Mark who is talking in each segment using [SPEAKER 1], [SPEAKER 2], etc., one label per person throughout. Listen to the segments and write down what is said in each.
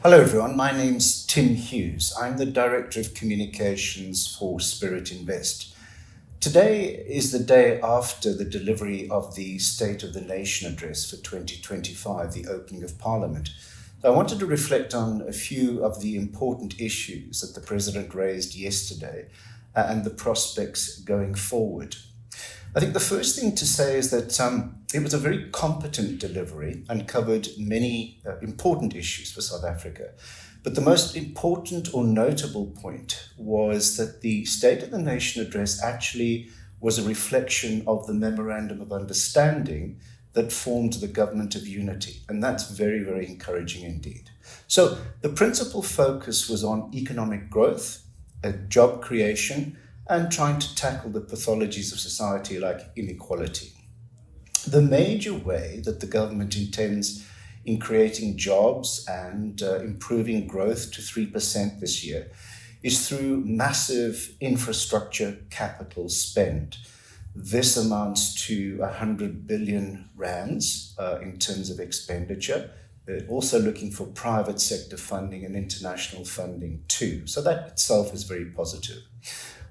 [SPEAKER 1] Hello everyone, my name's Tim Hughes. I'm the Director of Communications for Spirit Invest. Today is the day after the delivery of the State of the Nation address for 2025, the opening of Parliament. I wanted to reflect on a few of the important issues that the President raised yesterday and the prospects going forward. I think the first thing to say is that it was a very competent delivery and covered many important issues for South Africa. But the most important or notable point was that the State of the Nation address actually was a reflection of the Memorandum of Understanding that formed the Government of Unity. And that's very, very encouraging indeed. So the principal focus was on economic growth, job creation, and trying to tackle the pathologies of society like inequality. The major way that the government intends in creating jobs and improving growth to 3% this year is through massive infrastructure capital spend. This amounts to 100 billion rands in terms of expenditure. They're also looking for private sector funding and international funding too. So that itself is very positive.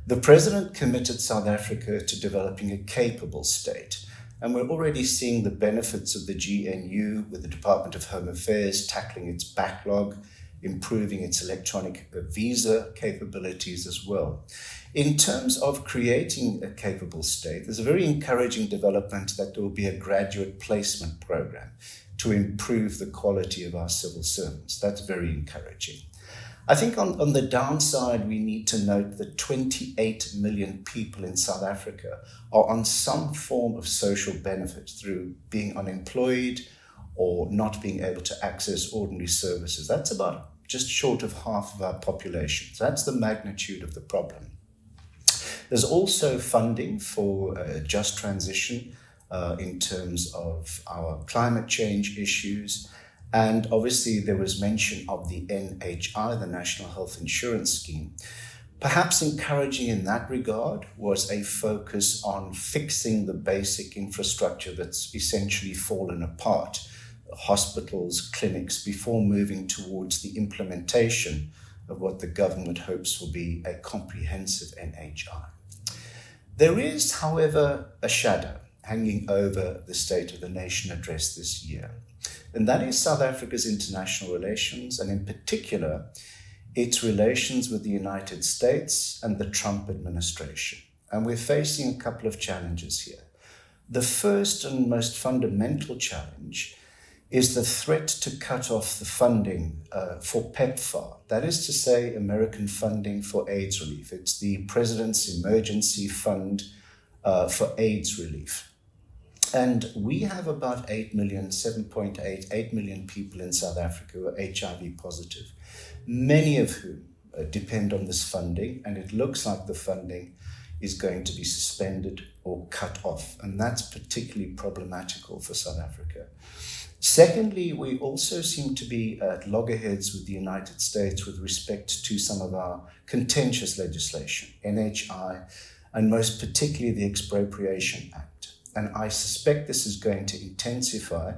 [SPEAKER 1] The President committed South Africa to developing a capable state, and we're already seeing the benefits of the GNU with the Department of Home Affairs tackling its backlog, improving its electronic visa capabilities as well. In terms of creating a capable state, there's a very encouraging development that there will be a graduate placement program to improve the quality of our civil servants. That's very encouraging. I think on the downside, we need to note that 28 million people in South Africa are on some form of social benefit through being unemployed or not being able to access ordinary services. That's about just short of half of our population. So that's the magnitude of the problem. There's also funding for a just transition in terms of our climate change issues. And obviously there was mention of the NHI, the National Health Insurance Scheme. Perhaps encouraging in that regard was a focus on fixing the basic infrastructure that's essentially fallen apart, hospitals, clinics, before moving towards the implementation of what the government hopes will be a comprehensive NHI. There is, however, a shadow hanging over the State of the Nation address this year. And that is South Africa's international relations, and in particular, its relations with the United States and the Trump administration. And we're facing a couple of challenges here. The first and most fundamental challenge is the threat to cut off the funding for PEPFAR. That is to say, American funding for AIDS relief. It's the President's Emergency Fund for AIDS relief. And we have about 8 million people in South Africa who are HIV positive, many of whom depend on this funding, and it looks like the funding is going to be suspended or cut off, and that's particularly problematical for South Africa. Secondly, we also seem to be at loggerheads with the United States with respect to some of our contentious legislation, NHI, and most particularly the Expropriation Act. And I suspect this is going to intensify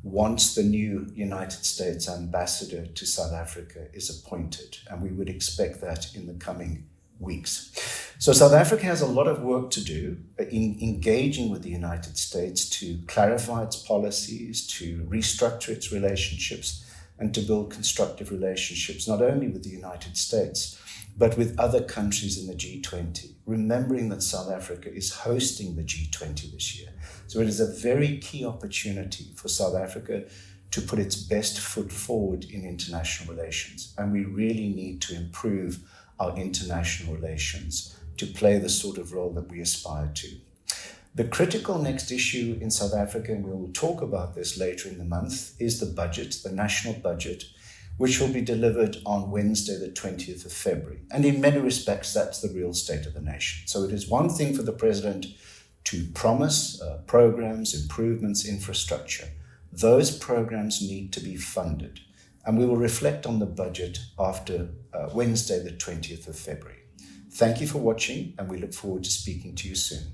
[SPEAKER 1] once the new United States ambassador to South Africa is appointed. And we would expect that in the coming weeks. So South Africa has a lot of work to do in engaging with the United States to clarify its policies, to restructure its relationships, and to build constructive relationships, not only with the United States, but with other countries in the G20, remembering that South Africa is hosting the G20 this year. So it is a very key opportunity for South Africa to put its best foot forward in international relations. And we really need to improve our international relations to play the sort of role that we aspire to. The critical next issue in South Africa, and we will talk about this later in the month, is the budget, the national budget, which will be delivered on Wednesday, the 20th of February. And in many respects, that's the real state of the nation. So it is one thing for the president to promise programs, improvements, infrastructure. Those programs need to be funded. And we will reflect on the budget after Wednesday, the 20th of February. Thank you for watching, and we look forward to speaking to you soon.